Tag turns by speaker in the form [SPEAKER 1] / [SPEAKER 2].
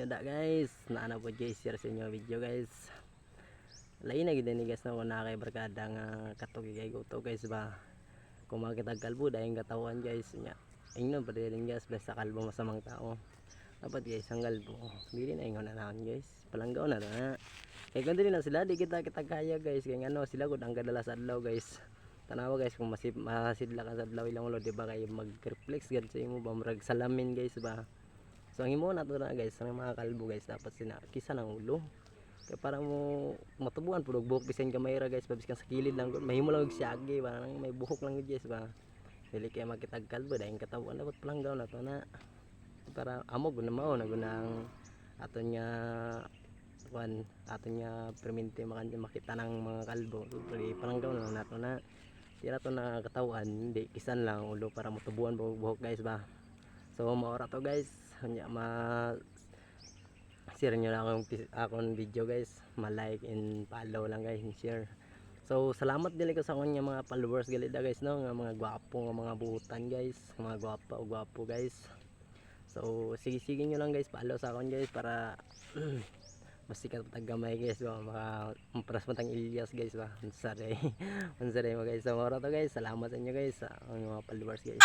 [SPEAKER 1] inyo da guys. Naana po guys share sa inyo video guys. Lain na gid ni guys na una kay barkada nga katugi kay guto guys ba. Kung makita kalbo dahil katawan guys nya. Ingno pa din guys basta kalbo masamang tao. Dapat guys ang kalbo. Dili na ingon na naon guys. Palanggaw na na. Kay kun dili na sila di kita kaya guys kay ano sila gud ang kadala sa adlaw guys. Tanawa guys kung masidla ka sa adlaw ilang ulo di ba kay mag-reflex gad sa imo ba murag salamin guys ba. So ang imo na to na guys ang mga kalbo guys dapat sinakisa ng ulo. Kaya para mo matubuan pud og buhok bisan kamay ra guys pabis ka sa kilid lang mahimo lang og siyagi ba may buhok lang gud guys ba. Dili kay makitag kalbo dahil katawan dapat palanggaw na to na para amo gud na mao na gunang aton nya kuan aton nya permente makita ng mga kalbo pero palanggaw na nato na tira to na katawan hindi kisan lang ulo para matubuan buhok guys ba. So maora to guys nya share nyo lang akong video guys, ma-like and follow lang guys and share. So salamat dili ko sa kanya mga followers galida guys no, nga mga gwapo nga mga buutan guys, mga gwapo guys. So sige nyo lang guys, follow sa akon guys para masikat tagamay guys ba, makampras matang Ilyas guys ba. Unsare mo guys. So mora to guys, salamat sa inyo guys sa mga followers guys.